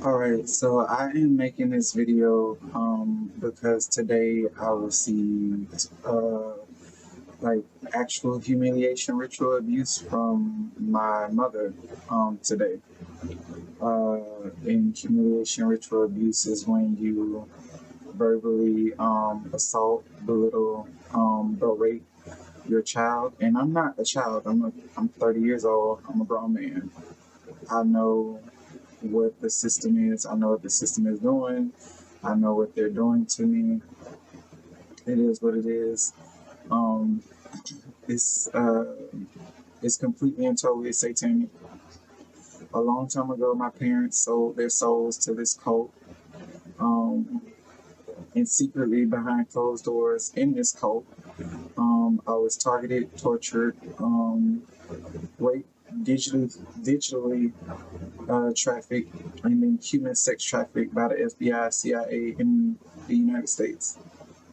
Alright, so I am making this video because today I received like actual humiliation ritual abuse from my mother today. And humiliation ritual abuse is when you verbally assault, belittle, berate your child. And I'm not a child. I'm 30 years old. I'm a grown man. I know what the system is. I know what the system is doing. I know what they're doing to me. It is what it is. Um, it's uh, it's completely and totally satanic. A long time ago, my parents sold their souls to this cult, um, and secretly behind closed doors in this cult, I was targeted, tortured, raped, digitally trafficked, and then human sex trafficked by the FBI, CIA in the United States.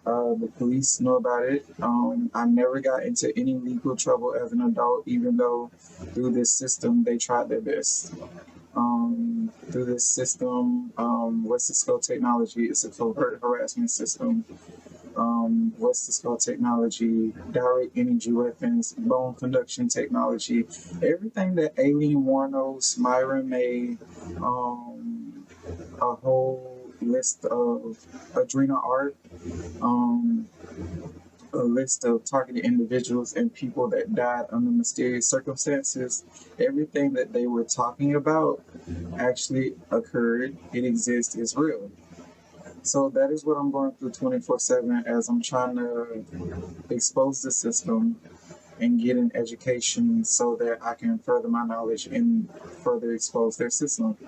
The police know about it. I never got into any legal trouble as an adult, even though through this system they tried their best. Through this system, what's this called technology? It's a covert harassment system. What's this called technology? Direct energy weapons, bone conduction technology, everything that Alien Warnos, Myra May, a whole list of adrenal art, um, a list of targeted individuals and people that died under mysterious circumstances. Everything that they were talking about actually occurred. It exists. It's real. So that is what I'm going through 24/7 as I'm trying to expose the system and get an education so that I can further my knowledge and further expose their system.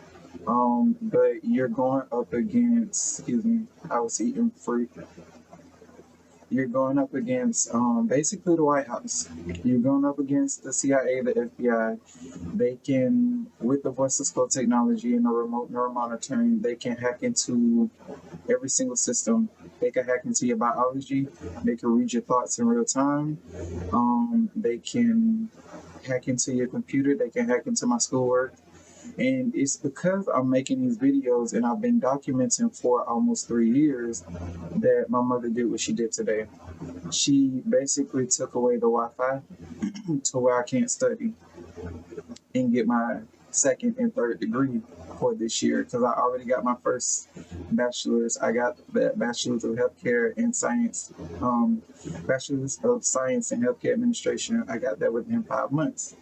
But you're going up against, excuse me, I was eating fruit. You're going up against basically the White House. You're going up against the CIA, the FBI. They can, with the voiceless code technology and the remote neural monitoring, they can hack into every single system. They can hack into your biology. They can read your thoughts in real time. They can hack into your computer. They can hack into my schoolwork. And it's because I'm making these videos and I've been documenting for almost 3 years that my mother did what she did today. She basically took away the Wi-Fi to where I can't study and get my second and third degree for this year because I already got my first bachelor's. I got the bachelor's of healthcare and science, bachelor's of science and healthcare administration. I got that within 5 months.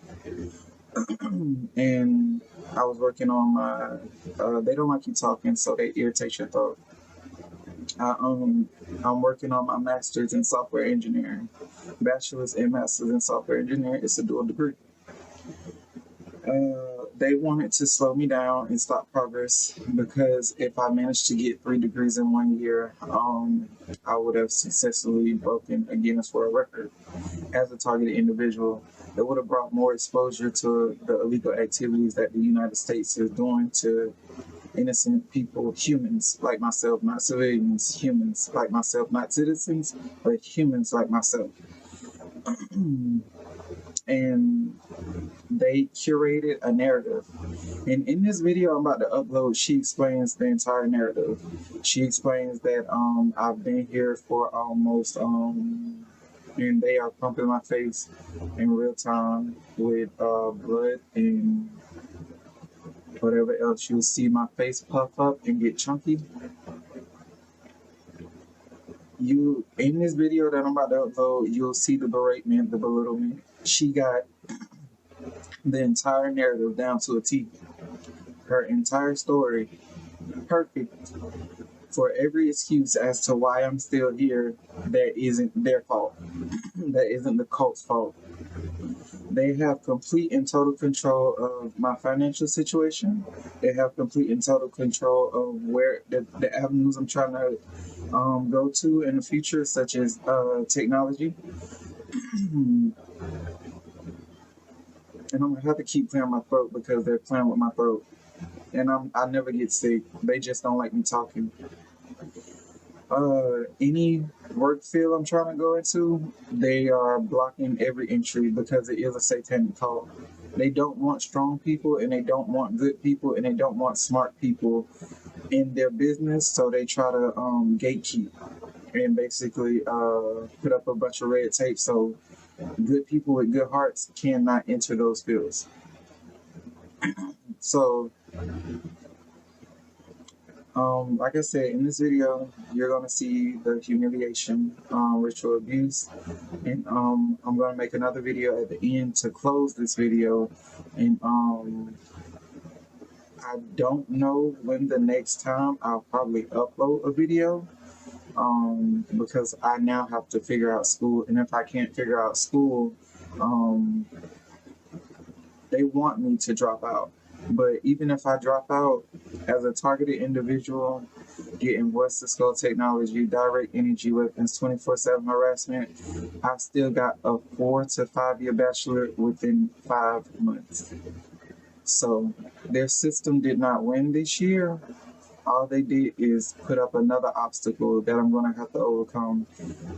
And I was working on my, they don't like you talking, so they irritate your throat. I'm working on my master's in software engineering. Bachelor's and master's in software engineering. It's a dual degree. They wanted to slow me down and stop progress because if I managed to get 3 degrees in 1 year, I would have successfully broken a Guinness World Record as a targeted individual. It would have brought more exposure to the illegal activities that the United States is doing to innocent people, humans like myself, not civilians, humans like myself, not citizens, but humans like myself. And they curated a narrative. And in this video I'm about to upload, she explains the entire narrative. She explains that I've been here for almost and they are pumping my face in real time with blood and whatever else. You'll see my face puff up and get chunky. You in this video that I'm about to upload, you'll see the beratement, the belittlement. She got the entire narrative down to a T. Her entire story, perfect, for every excuse as to why I'm still here that isn't their fault. That isn't the cult's fault. They have complete and total control of my financial situation. They have complete and total control of where the avenues I'm trying to go to in the future, such as technology. And I'm gonna have to keep clearing my throat because they're playing with my throat. And I never get sick. They just don't like me talking. Any work field I'm trying to go into, they are blocking every entry because it is a satanic cult. They don't want strong people, and they don't want good people, and they don't want smart people in their business. So they try to gatekeep and basically put up a bunch of red tape so good people with good hearts cannot enter those fields. So, like I said, in this video, you're going to see the humiliation, ritual abuse, and I'm going to make another video at the end to close this video. And I don't know when the next time I'll probably upload a video, because I now have to figure out school. And if I can't figure out school, um, they want me to drop out. But even if I drop out as a targeted individual, getting what's the skull technology, direct energy weapons, 24/7 harassment, I still got a 4 to 5 year bachelor within 5 months. So their system did not win this year. All they did is put up another obstacle that I'm going to have to overcome.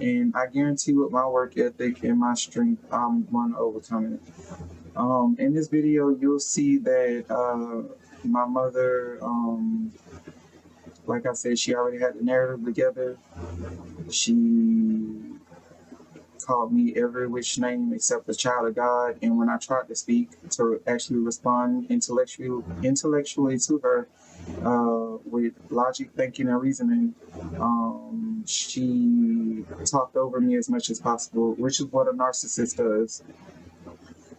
And I guarantee with my work ethic and my strength, I'm going to overcome it. In this video, you'll see that my mother, like I said, she already had the narrative together. She called me every which name except a child of God. And when I tried to speak, to actually respond intellectually to her, with logic, thinking, and reasoning, she talked over me as much as possible, which is what a narcissist does,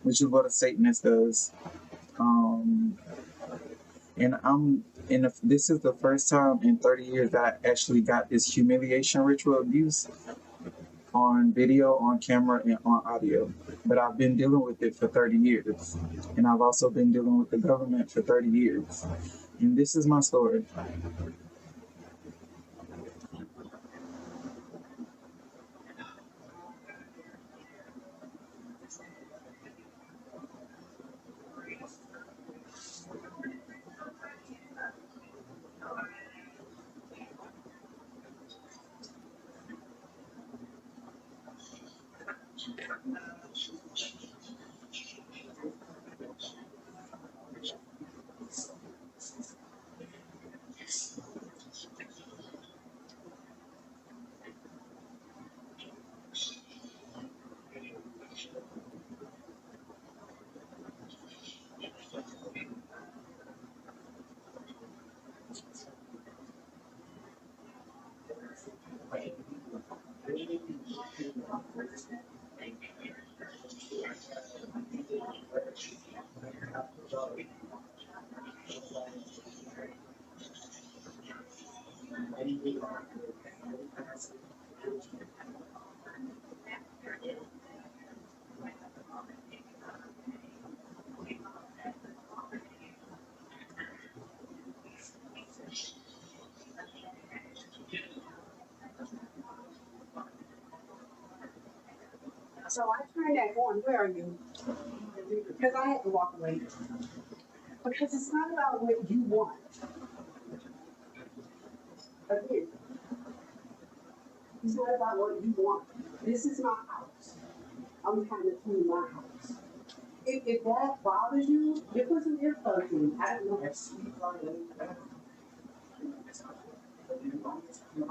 which is what a Satanist does. And this is the first time in 30 years that I actually got this humiliation ritual abuse on video, on camera, and on audio. But I've been dealing with it for 30 years. And I've also been dealing with the government for 30 years. And this is my story. So I turned that on. Where are you? Because I had to walk away. Because it's not about what you want. Again, it's not about what you want. This is my house. I'm trying to clean my house. If that bothers you, you're putting your person. I don't know.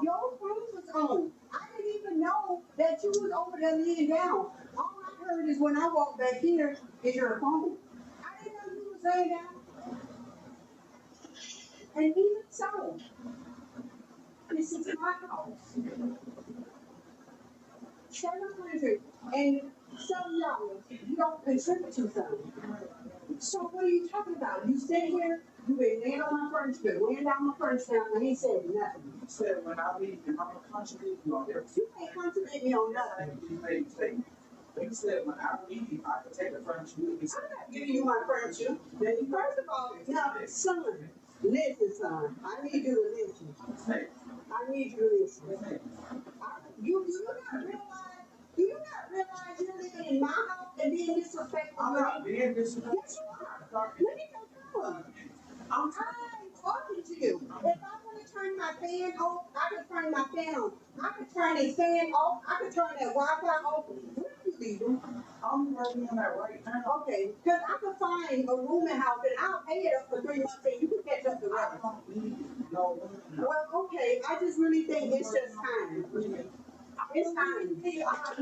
Your phone was on. I didn't even know that you was over there laying down. All I heard is when I walked back here is your phone. I didn't know you was laying down. And even so, this is my house. 700 and some dollars you don't contribute to something. So what are you talking about? You sit here, you been laying on my furniture, laying down my furniture, and he said nothing. You said when I leave, I'm going to contribute you on everything. You can't contribute me on nothing. You made a mistake. You said when I leave, I can take the furniture with me. I'm not giving you my furniture. First of all, now, son, listen, son. I need you to listen. I need you to listen. Do you not realize you're living in my house and being disrespectful? I'm not being disrespectful. Yes, you are. Let me go. I'm talking to you. If I want to turn my fan off, I can turn my fan on. I can turn a fan off. I can turn that Wi-Fi off. Where are you leaving? I'm working on that right now. Okay, because I could find a rooming house and I'll pay it up for 3 months and you can catch up the I rest. don't need no room. Well, okay, I just really think it's just time. It's time. I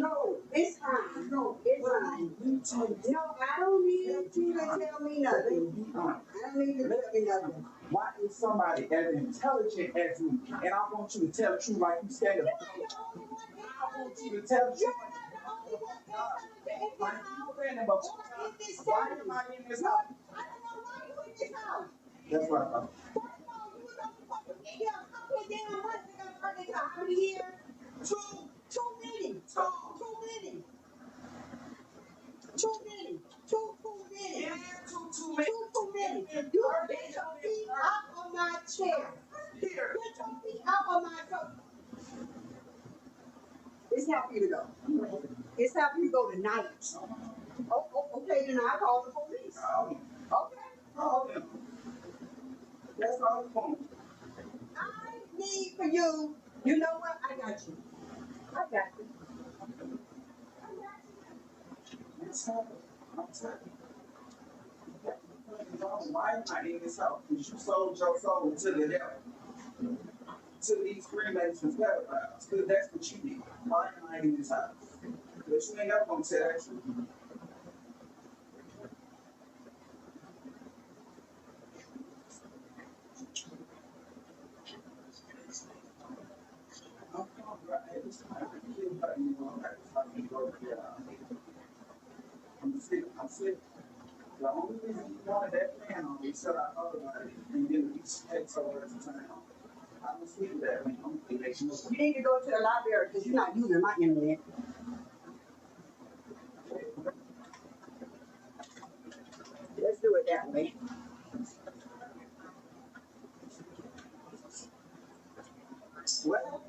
know. It's time. No, It's time. you tell me. No, I don't need you to tell me nothing. I don't need you to tell me nothing. Why is somebody as intelligent as me, and I want you to tell the truth like you said it? You're not the only one I want you to intelligent. tell the You're truth. not the only one intelligent in this Like house you saying about or in this why city. am I in this Look, house? I don't know why you in this house. That's what I thought. First of all, you was only supposed to be here a couple of damn months ago. Turn into how many years? Too many. Too many. Too many. Too many. It is too many. Too many. You get your feet out of my chair. Here. Get your feet out of my chair. It's time for you to go. It's time for you to go tonight. Okay, then I'll call the police. Okay. Oh, that's all you want. I need for you. You know what? I got you. I got you. That's all. I'm telling you. Why am I in this house? Because you sold your soul to the devil. To these Freemasons pedophiles. Because that's what you did. Why am I in this house? But you ain't ever gonna tell that truth. I'm talking about every time I kill like you know, I fucking go there. I'm sick. I'm sick. The only reason you wanted that plan on me so I thought about it and then you take so much time. I was sleep with that man. I'm gonna make sure. You need to go to the library because you're not using my internet. Let's do it that way. Well,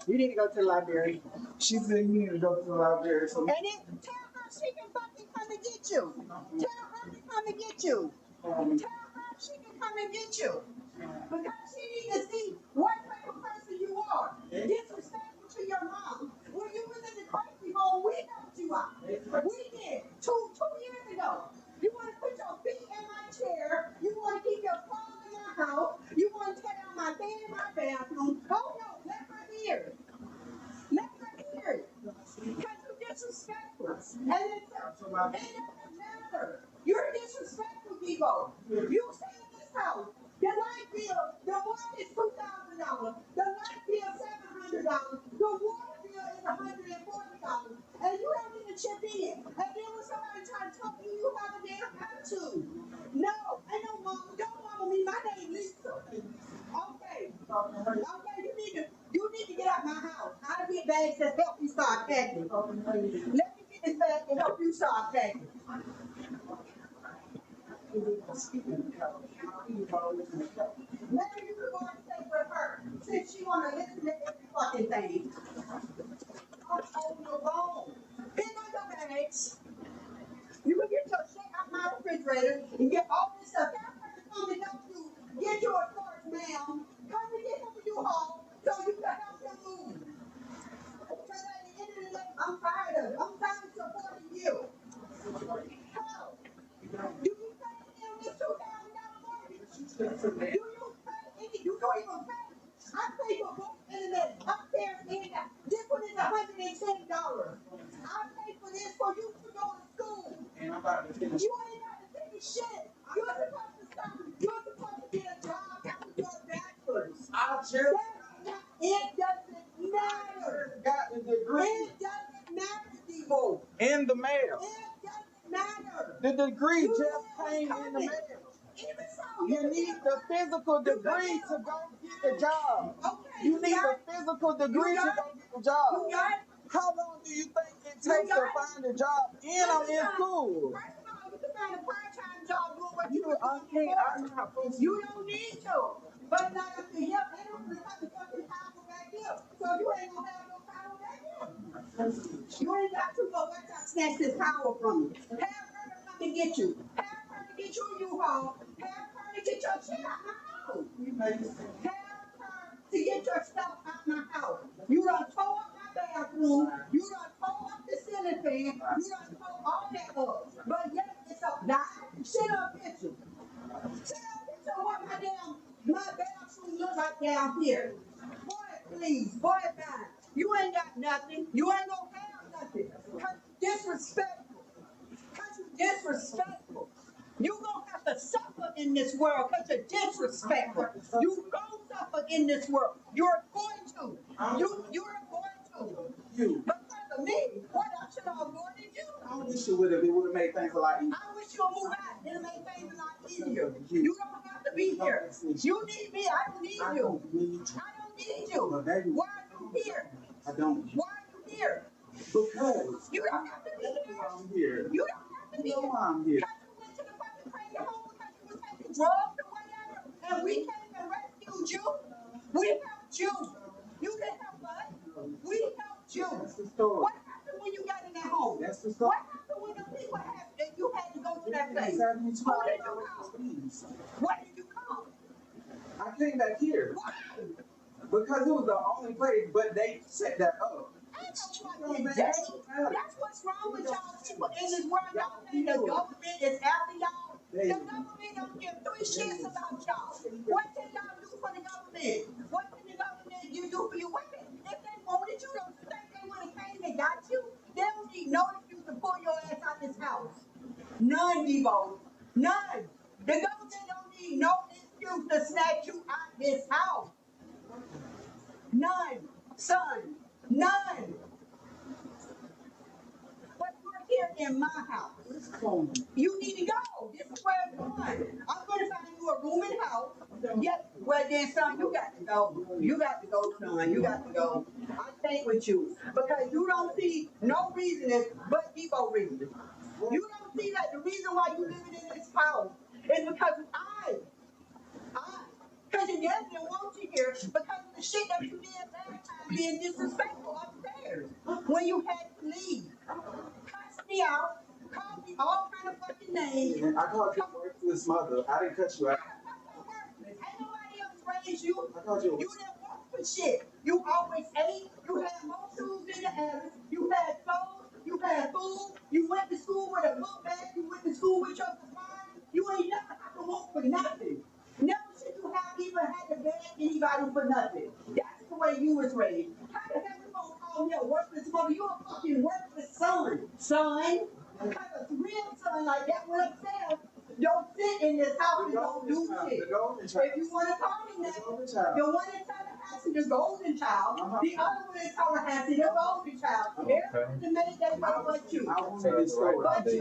You need to go to the library. she said you need to go to the library. So And then tell her she can fucking come and get you. Tell her to come and get you. Tell her she can come and get you. Because she needs to see what type of person you are. Disrespectful to your mom. When you was in the crazy home, we helped you out. We did. Two years ago. You want to put your feet in my chair. You want to keep your clothes in my house. You want to tear down my bed in my bathroom. Oh no, let her hear it. Let her hear it. Because you're disrespectful. And it doesn't matter. You're disrespectful, people. You stay in this house. The light bill, the mortgage is $2,000. The light bill is $700. The water bill is $140. And you don't even chip in. And then when somebody tries to talk to you, you have a damn attitude. No, ain't no mama. Don't mama me. My name Lisa. Okay. Okay, you need to get out my house. I'll get bags that help you start packing. Let me get this bag to help you start packing. Maybe you could go and stay with her since she wanna listen to every fucking thing. I'm on your phone. Pick up your bags. You can get your shit out my refrigerator and get all this stuff. That person come and help you get your storage, ma'am. Come and get him a U-Haul so you can help him move. Because at the end of the day, I'm tired of it. I'm tired of supporting you. How? Do you pay him this $2,000 mortgage? Do you pay any? You don't even pay. I pay for both internet upstairs and down. This one is $110. I pay for this for you to go to school. and I'm about to finish. You ain't got to finish shit. You're supposed to stop. You're supposed to get a job after your bachelor's. I just It doesn't matter. got the degree It doesn't matter, Debo. in the mail. It doesn't matter. The degree You just know came what's in the coming. mail. Even so, You need the physical degree to go get the job. Okay, You need got the physical degree to got go get the job. You got it? How long do you think it You takes to got it? find a job? And I'm in school. First of all, you can find a part-time job doing what you You, were I doing can't. before. I'm not supposed to. You don't need to. But not up to him. They don't really have the fucking power back here. So you ain't gonna have no power back here. You ain't got to go watch out snatch this power from you. Have her to come and get you. Have her to get you a U-Haul. Have her to get your shit out my house. Have her to get your stuff out my house. You done tore up my bathroom. You done tore up the ceiling fan. You done tore all that up. But yet it's up. Now, send a picture. Send a picture of what my bathroom look like down here. Boy, please, boy, man. You ain't got nothing. You ain't gonna have nothing. Cause you disrespectful. Cause you disrespectful. You gonna have to suffer in this world because you're disrespectful. You gonna suffer in this world. You're going to. You're going to. You. Because of me, what else should I have wanted you? I wish you would have. It would have made things a lot easier. I wish you would move out. It'll make things a lot easier. You don't have to be here. You need me. I don't need you. I don't need you. I don't need you. But baby, Why are you here? I don't. Why are you here? Because You don't have to be here. I'm here. You don't have to be You know here. I'm here. Because you went to the fucking crazy home because you was taking drugs or whatever, and we came and rescued you. We helped you. You didn't help us. We helped you. That's the story. What happened when you got in that home? That's the story. What happened when the people had that you had to go to that place? It's happening to Who my did you call? please. What did you call? I came back here Why? because it was the only place, but they set that up. That's what's wrong with y'all people in this world. Y'all think the government is after y'all. The government don't give three shits about y'all. What can y'all do for the government? What can the government do for you? If they wanted you, don't you think they would have came and got you? They don't need no excuse to pull your ass out this house. None, Devo. None. The government don't need no excuse to snatch you out this house. None, son. None. But you're here in my house. You need to go. This is where it's going. I'm going to find you a room in the house. Yes, well then, son, you got to go. You got to go, son. You got to go. I can't with you because you don't see no reason but Debo reason. You don't see that the reason why you living in this house is because because your dad didn't want you here because of the shit that you did last time being disrespectful upstairs when you had to leave. Cuss me out, call me all kind of fucking names. I called you a worthless mother. I didn't cut you out. Ain't nobody else raised you. I called you. You didn't work for shit. You always ate. You had more shoes in the attic. You had clothes. You had food. You went to school with a book bag. You went to school with your supplies. You ain't never had to work for nothing. Never should you have even had to beg anybody for nothing. That's the way you was raised. How the hell you gonna call me a worthless mother? You a fucking worthless son. Son. Because a real son like that would have said, don't sit in this house and don't do shit. If you want to call him that, the one in Tallahassee, the golden child. The other one in Tallahassee, the golden child. Everybody made that way but you. But you. Everybody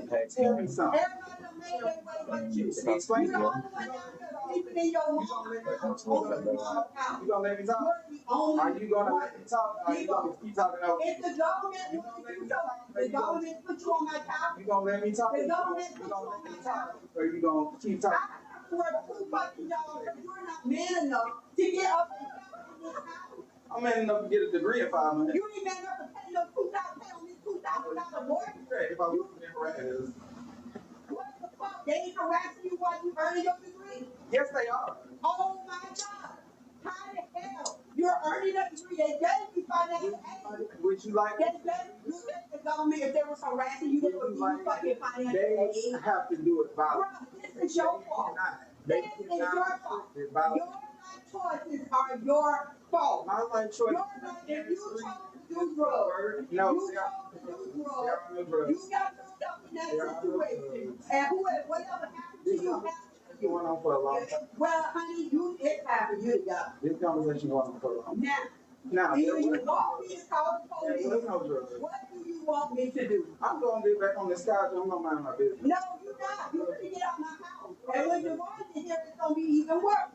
made that way but you. You're the only one down there sleeping in your mom's house. You gonna let me talk? You're the only Are you gonna let me talk? Or are you gonna keep talking over? If the government wants you to talk, the government put you on my couch. You gonna let me talk? The government put You you gonna on let me my talk? couch. Or you gonna keep talking? I have to work 2 fucking jobs because you're not man enough to get up and help in this house. I'm man enough to get a degree in 5 months. You ain't man enough to pay no $2,000 mortgage. If I was in harassment. What the fuck? They ain't harassing you while you earning your degree? Yes, they are. Oh my God. How the hell? You're earning a degree. They gave you financial aid. Would you like? They gave you think the government, if they was harassing you, they would give you fucking financial They aid. have to do it by. Bro, this is your fault. This is your fault. Your life choices are your fault. My life choice. Your life, if you chose to do drugs, no, you chose to do drugs, you got yourself in that situation. And whatever happened to you happened to you. Going on for a long time. Well, honey, it's happened. You got This conversation going on for a long time. Now, There either you was want me to call the police. no drugs. What do you want me to do? I'm gonna get back on this couch. I'm gonna mind my business. No, you're not. You're going to get out my house. And when you're going to here, it's going to be even worse.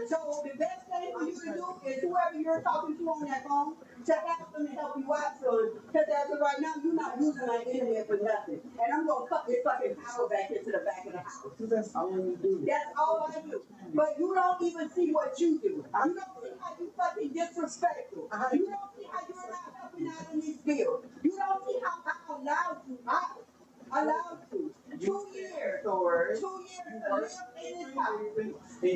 So the best thing for you to do is whoever you're talking to on that phone, to ask them to help you out, son. Because as of right now, you're not using my internet for nothing. And I'm going to cut this fucking power back into the back of the house. That's all you do. That's all I do. But you don't even see what you do. You don't see how you fucking disrespectful. You don't see how you're not helping out in this bill. You don't see how I allowed you. I allowed you. 2 years. 2 years to live in this house.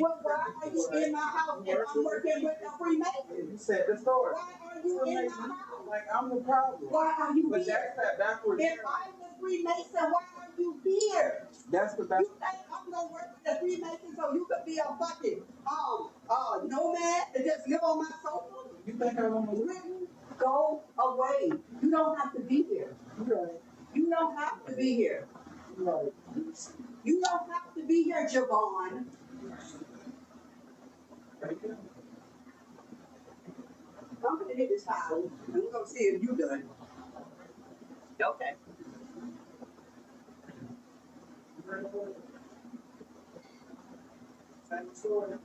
Well, why are you in my house if I'm working with a Freemason? You said the story. Why are you make my me house. like I'm the problem. Why are you But here? that's that backward. If I'm the Freemason, why are you here? That's the You back. think I'm gonna work with the Freemason so you could be a fucking nomad and just live on my sofa? You think I'm gonna Really? Go away. You don't have to be here. Right. You don't have to be here. Right. You don't have to be here, Javon. I'm gonna hit this towel and we're gonna see if you done. Okay. Same story.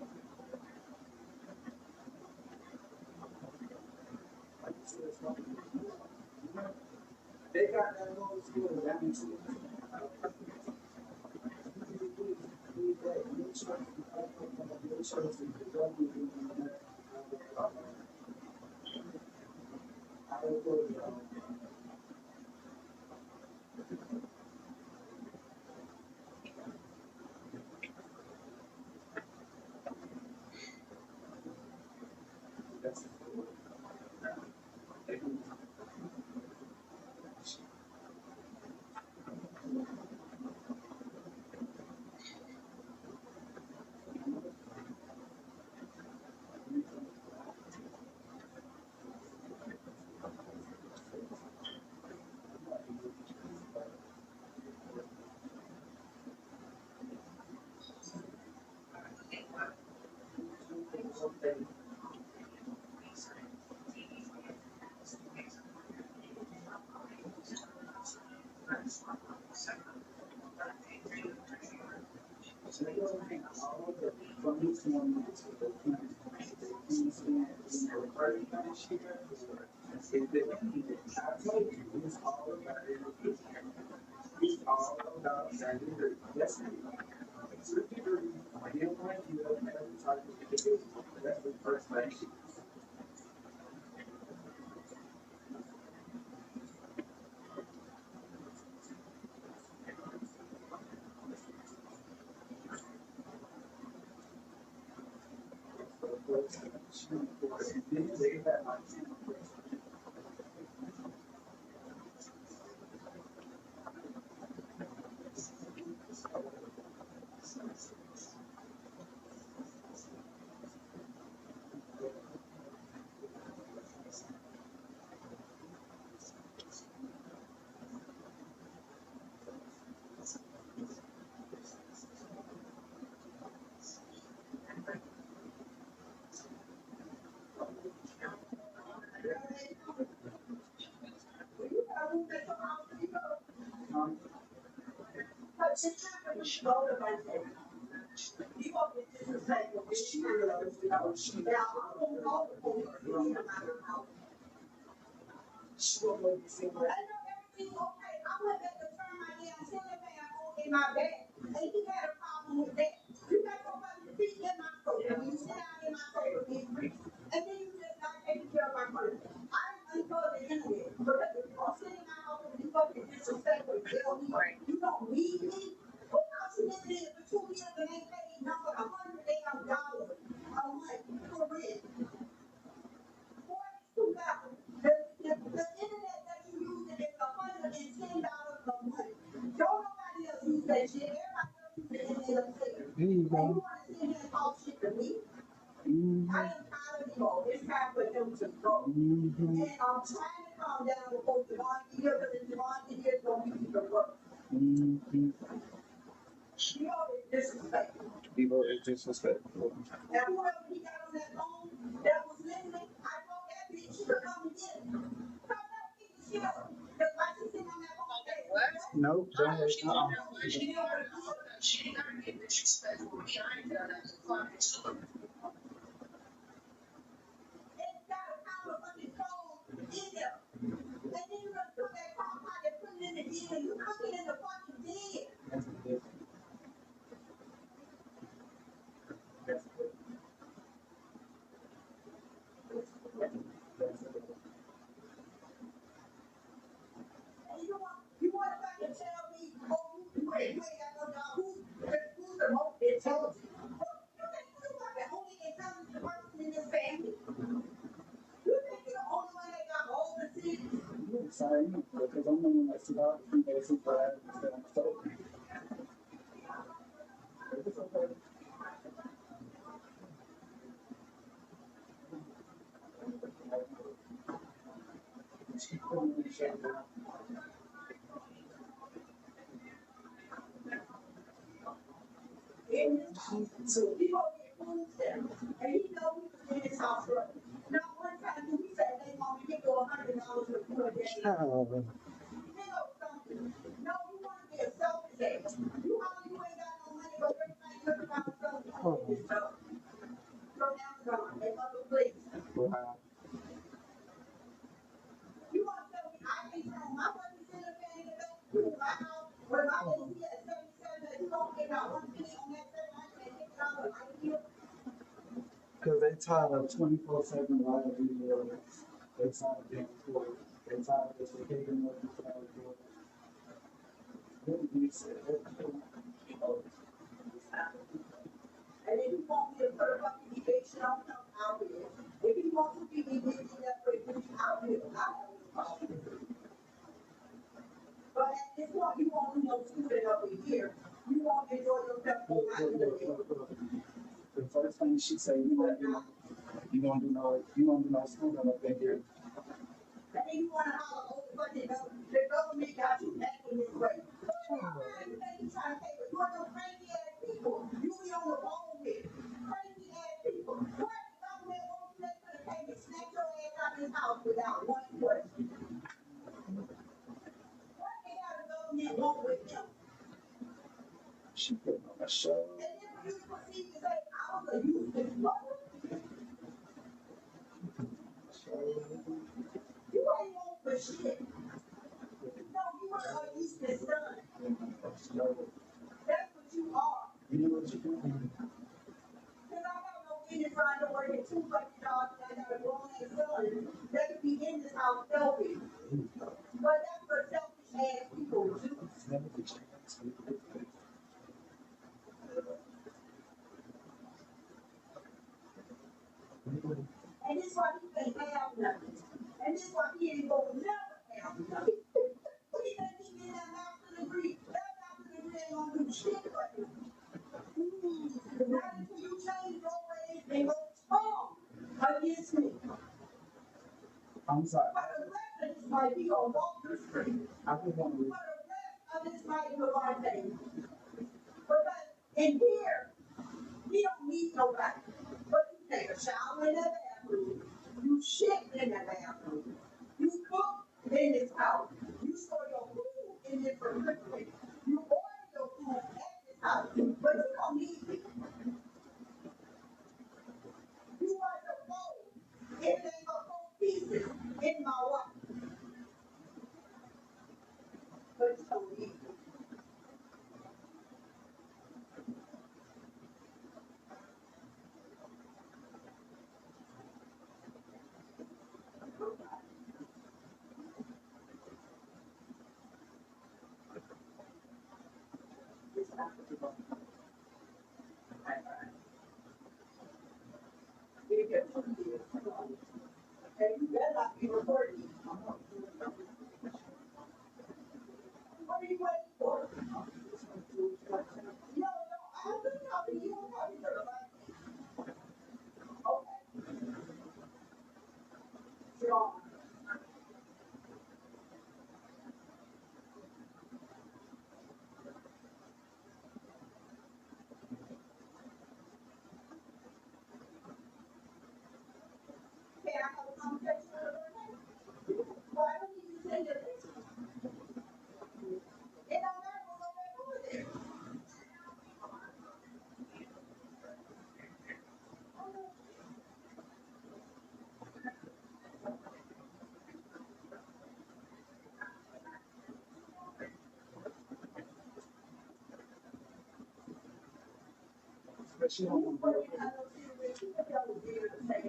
They got that little school down in school. I know everything's okay. I went back to turn my damn ceiling fan on in my bed, and he had a problem with that. You got your fucking feet in my sofa. You sit down in my sofa, being free. And then you just not taking care of my furniture. I didn't unplug the internet because if you don't sit in my house and you fucking disrespectful and tell me you don't need me, who else you living in for 2 years and ain't paid nothing $100 a month for rent? 42,000. The internet that you use is $110 a month. Don't nobody else use that shit. Everybody else use the internet upstairs. There you And you go. want to sit here and talk shit to me? Mm-hmm. I am tired of you all. It's time for them to go. Mm-hmm. And I'm trying to calm down before Javon get here, because if Javon get here, it's going to be even worse. Mm-hmm. You know, it's disrespectful. People is disrespectful. And whoever he got on that phone that was listening, I told that bitch she could come and get it. Come that piece of shit. Because why she sitting on that phone? Okay, what? Nope, go ahead. It's got a pound of fucking coal in there. And then you're gonna put that crock pot and put it in the den and you cook it in the fucking den. And you want to fucking tell me, oh, you ain't got no job. Who's the most intelligent? You think you're the only intelligent person in this family? You think you're the only one that about Freemason flag instead of so. It's okay. She couldn't be shut down. In this house. So he gonna get food stamps, and he know we was in his house running. Not one time did we say, hey, mom, you go $100 for food a day. Oh. You know something? No, you wanna be a selfish ass. You holler you ain't got no money, but everything you about something is stuff. From Amazon and other places. Wow. You want to tell me I can't turn my money to the fan in the back to my house where my AC at 77 and you don't get out one penny on that $750 light bill? Because they tired of 24/7 live videos. They tired of being recorded. They tired of just behaving like these guys do. Really, you said everything. Oh, And if you want me to put a fucking eviction on him, I'll do it. If he wants to be evicted that way, I'll do it. I have no problem. But at this point, you won't do no stupid over here. You won't enjoy yourself for look, life look, in the look, day. look, look. The first thing she said, you won't do no schooling up in here. And then you want to holler, oh, but the government got you acting this way. You think you trying to take it? You are no crazy ass people. You be on the phone with crazy ass people. What the government wants you to take and snatch your ass out of this house without one question? What they got the government want with them? She putting on a show. And then when you proceed to say, I was a useless mother, you ain't want for shit. No, you were a useless son. That's what you are. You know what you're doing? Because I have no business trying to work at $200 and I got a grown ass son that could be in this house selfish. But that's what selfish ass people do. And this is why he can't have nothing. And this is why he ain't gonna never have nothing. He think he get that master's degree. That master's degree ain't gonna do shit for him. Not until you change your ways and go strong against me. I'm sorry. But the rest of this might be on Walter Street. I just want to. But the rest of this might be on thing. Because in here, he don't need nobody. But you take a shower in the bathroom. You shit in the bathroom. You cook in this house. You store your food in this refrigerator. You order your food at this house. But you don't need me. You want the phone. It ain't but 4 pieces in my wife. But you don't need me. It's not what you want. You get 2 years. And you better not be recording. What are you waiting for? No, I've been talking to you. I'm talking to the right. Okay, John. Can I have a conversation with her? Why don't you just send your picture? It don't matter what's over there. But she don't You want working out those cigarettes, you think I would be able to say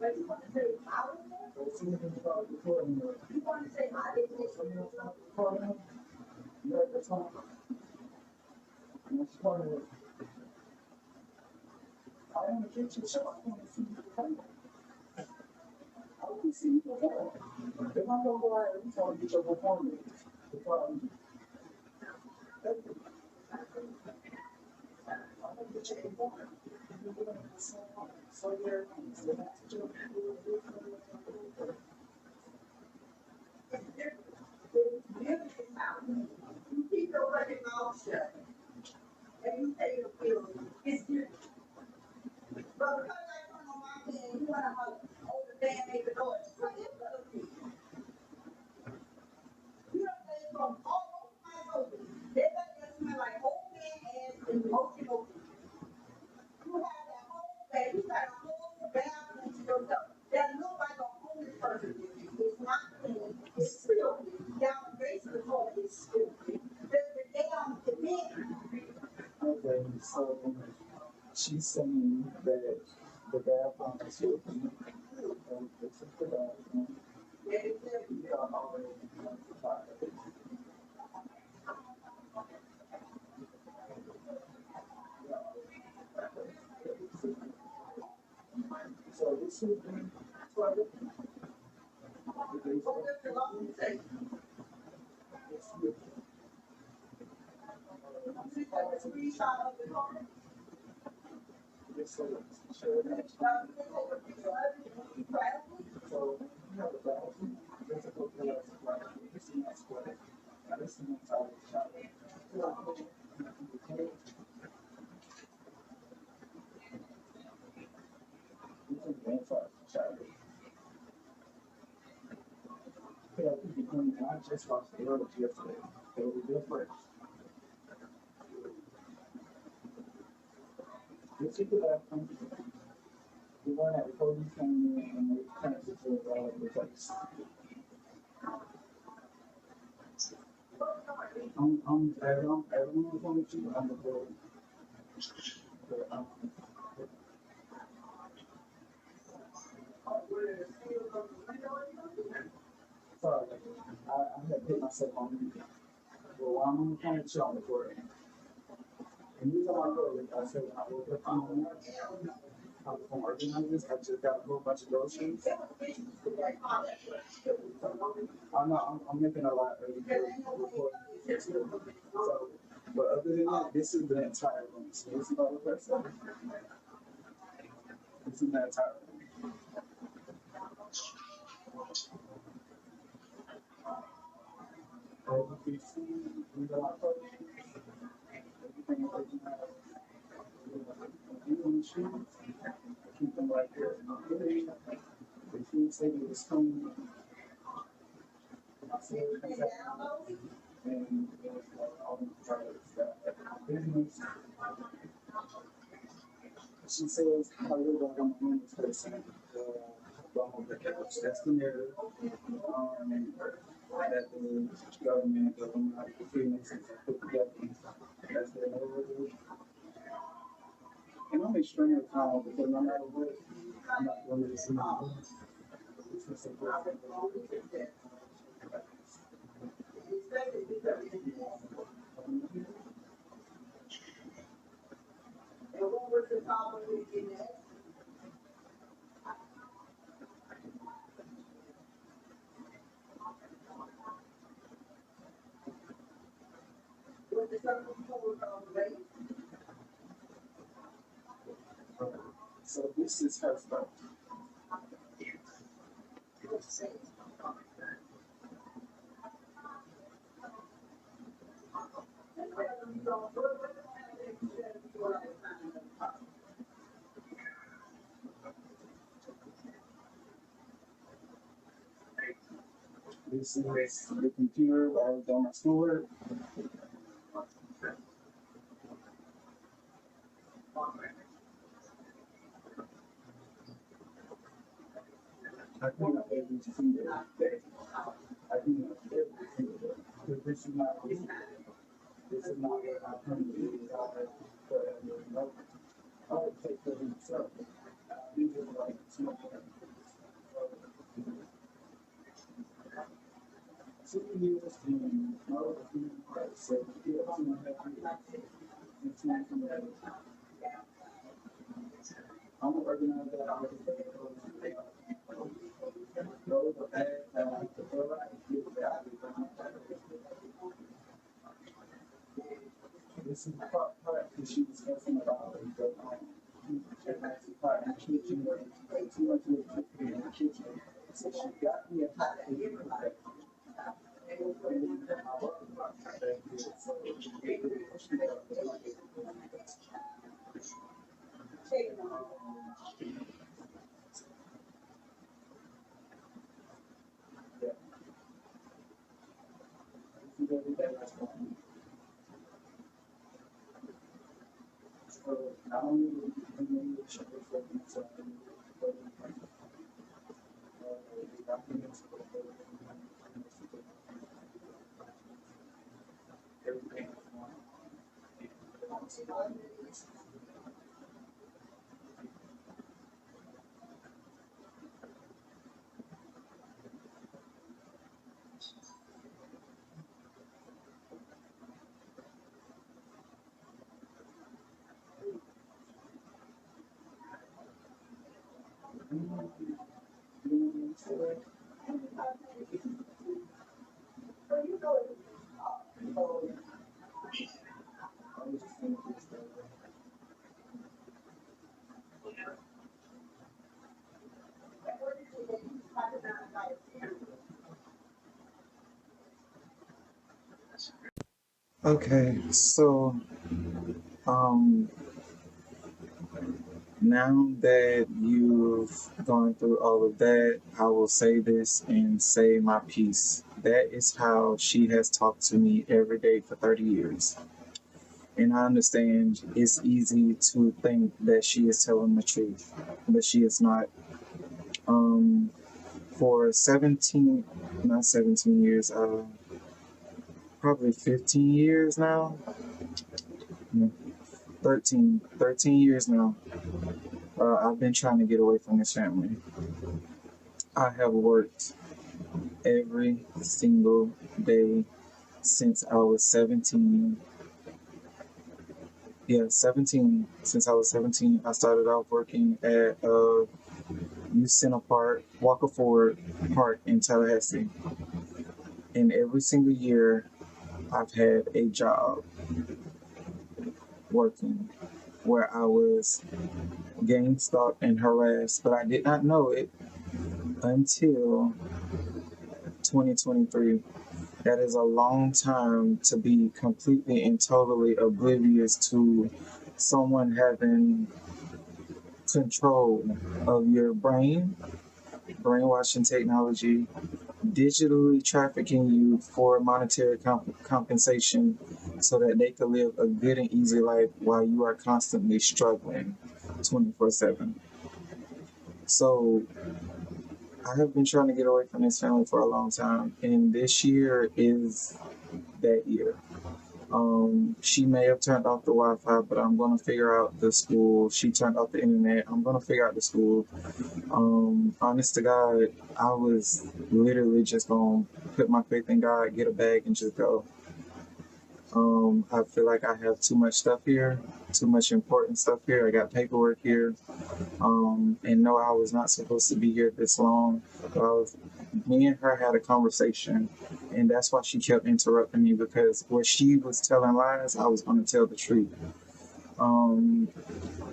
but you want to say I was there? to. As soon as you start recording, You want to say I didn't as soon as you make start recording, you have to talk. And that's part of it. I want to get your show. I want to see you perform. I want to see you perform. If I'm gonna go out and try to get your performance, the problem is I'm gonna get your performance. You're doing so there. So that's your You keep your fucking mouth shut and you pay your bills. It's different. But because I turn on my thing, you wanna holler, oh, the man made the noise. What is the thing? You know, they from all over my building. They let that smell like old man ass and emotional. You have that whole bed, you got a whole bathroom to yourself. That look like a homeless person. It's not clean, it's filthy. Down the base of the toilet is filthy. The damn men. okay, so she's saying that the bathroom is filthy. It's the bathroom. You are already notified. So this should be private. So just the long say, you took a screenshot of the car. Yes, so share that. You can take a picture of it and you grab it. So you have a bathroom. There's a couple of like you see that square. Now this is inside the shower. This is the inside the shower. Yeah, I just watched the road yesterday. They were different. This is the bathroom. The one that the police came in and they kind of just was all over the place. Everyone's on the shoot on the board. But, sorry, I had hit myself on mute. Well, while I'm on the phone, chill on the board. And you know, I said when I woke up in the morning, I was going to organize this. I just got a whole bunch of groceries. I'm making a lot of recording. So, but other than that, this is the entire room. So this is all the person. This is the entire room. As you can see, we got our clothing, everything that you have. On the shoes, keep them right there in the hoodie. The shoes say that it's clean. And all the products that business. She says, how you going to win this person? The couch. That's the narrative. That the government, the freelancers put together. That's their narrative. And I'm extremely calm because no matter what, I'm not going to listen to it's just a good thing. And what was the problem in that? Was the circle race? So this is her stuff. This is the computer where I was doing my schoolwork. I clean up every single day. I clean up every single day. Because this is not me. This is not what I permanently desire forever. No. I would take care of myself. These are like smoking. 2 years in no human rights. So, yeah, I'm not happy. It's not from that. I'm gonna organize that. I'm gonna put it on the paper. Those are bad, the fluoride is bad. This is the part that she was talking about the part in the kitchen where too much electricity in the kitchen. So she got me a hot plate. So not only will you humiliation for themselves, but the documents for everything is one. Okay, so um, now that you've gone through all of that, I will say this and say my piece. That is how she has talked to me every day for 30 years. And I understand it's easy to think that she is telling the truth, but she is not. Um, for 17, not 17 years, probably 15 years now, no, 13 years now, I've been trying to get away from this family. I have worked every single day since I was 17. Yeah, 17. Since I was 17, I started off working at Youth Center Park, Walker Ford Park in Tallahassee. And every single year, I've had a job working where I was gang stalked and harassed, but I did not know it until 2023. That is a long time to be completely and totally oblivious to someone having control of your brain, brainwashing technology, digitally trafficking you for monetary compensation so that they could live a good and easy life while you are constantly struggling 24/7. So I have been trying to get away from this family for a long time, and this year is that year. She may have turned off the Wi-Fi, but I'm gonna figure out the school. She turned off the internet. I'm gonna figure out the school. Honest to God, I was literally just gonna put my faith in God, get a bag, and just go. I feel like I have too much stuff here, too much important stuff here. I got paperwork here. And no, I was not supposed to be here this long. Me and her had a conversation, and that's why she kept interrupting me because where she was telling lies, I was going to tell the truth. Um,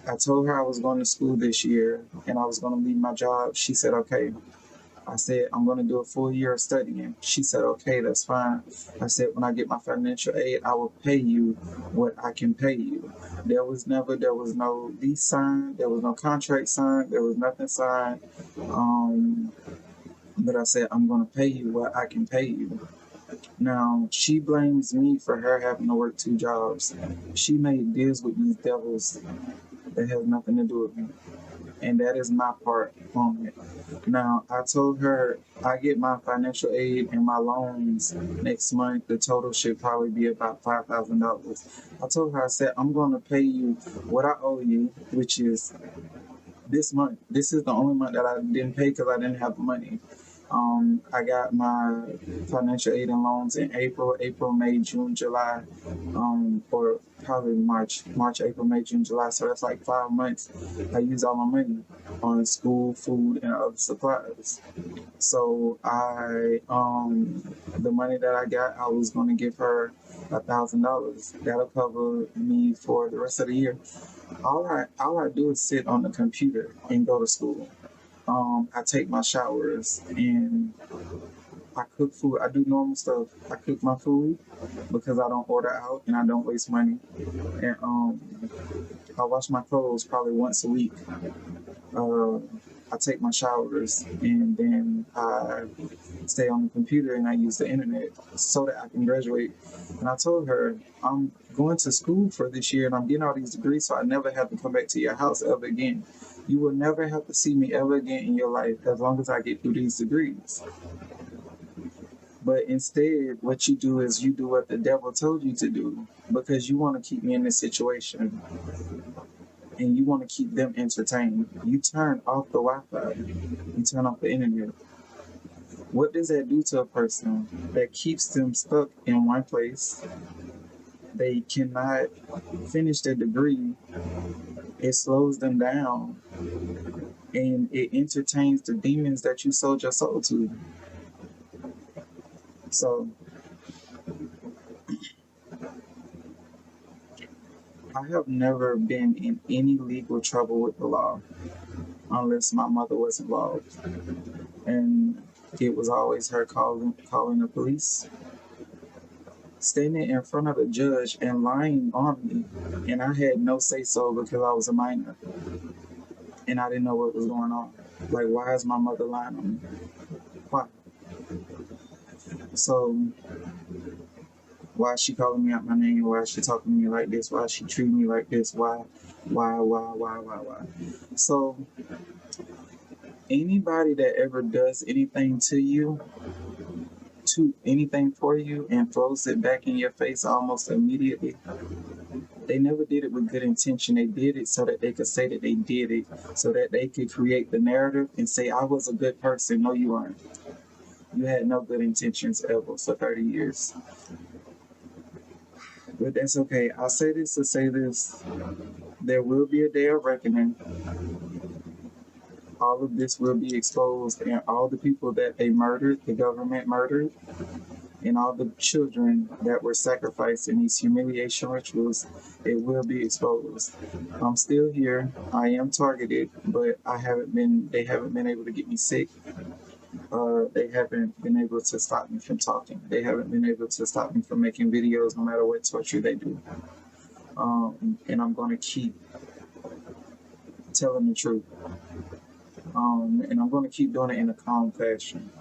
I told her I was going to school this year and I was going to leave my job. She said, okay. I said, I'm going to do a full year of studying. She said, okay, that's fine. I said, when I get my financial aid, I will pay you what I can pay you. There was no lease signed. There was no contract signed. There was nothing signed. But I said, I'm going to pay you what I can pay you. Now, she blames me for her having to work two jobs. She made deals with these devils that has nothing to do with me. And that is my part on it. Now, I told her I get my financial aid and my loans next month. The total should probably be about $5,000. I told her, I said, I'm going to pay you what I owe you, which is this month. This is the only month that I didn't pay because I didn't have the money. I got my financial aid and loans in April, May, June, July, or probably March, April, May, June, July. So that's like 5 months. I use all my money on school, food, and other supplies. So the money that I got, I was going to give her $1,000. That'll cover me for the rest of the year. All I do is sit on the computer and go to school. I take my showers and I cook food. I do normal stuff. I cook my food because I don't order out and I don't waste money. And I wash my clothes probably once a week. Uh, I take my showers and then I stay on the computer and I use the internet so that I can graduate. And I told her, I'm going to school for this year and I'm getting all these degrees so I never have to come back to your house ever again. You will never have to see me ever again in your life as long as I get through these degrees. But instead, what you do is you do what the devil told you to do because you want to keep me in this situation and you want to keep them entertained. You turn off the Wi-Fi, you turn off the internet. What does that do to a person? That keeps them stuck in one place. They cannot finish their degree. It slows them down and it entertains the demons that you sold your soul to. So I have never been in any legal trouble with the law unless my mother was involved. And it was always her calling the police, standing in front of the judge and lying on me. And I had no say so because I was a minor and I didn't know what was going on. Like, why is my mother lying on me? Why? So, why is she calling me out my name? Why is she talking to me like this? Why is she treating me like this? Why? So, anybody that ever does anything to you, to anything for you, and throws it back in your face almost immediately, they never did it with good intention. They did it so that they could say that they did it, so that they could create the narrative and say, I was a good person. No, you weren't. You had no good intentions ever for 30 years. But that's okay. I say this to say this. There will be a day of reckoning. All of this will be exposed, and all the people that they murdered, the government murdered, and all the children that were sacrificed in these humiliation rituals, it will be exposed. I'm still here. I am targeted, but they haven't been able to get me sick. They haven't been able to stop me from talking. They haven't been able to stop me from making videos no matter what torture they do. And I'm going to keep telling the truth. And I'm going to keep doing it in a calm fashion.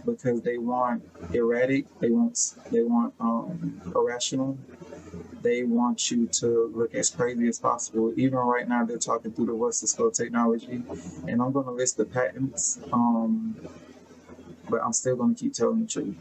Because they want erratic, they want irrational. They want you to look as crazy as possible. Even right now, they're talking through the what's the skull technology, and I'm going to list the patents. But I'm still going to keep telling the truth.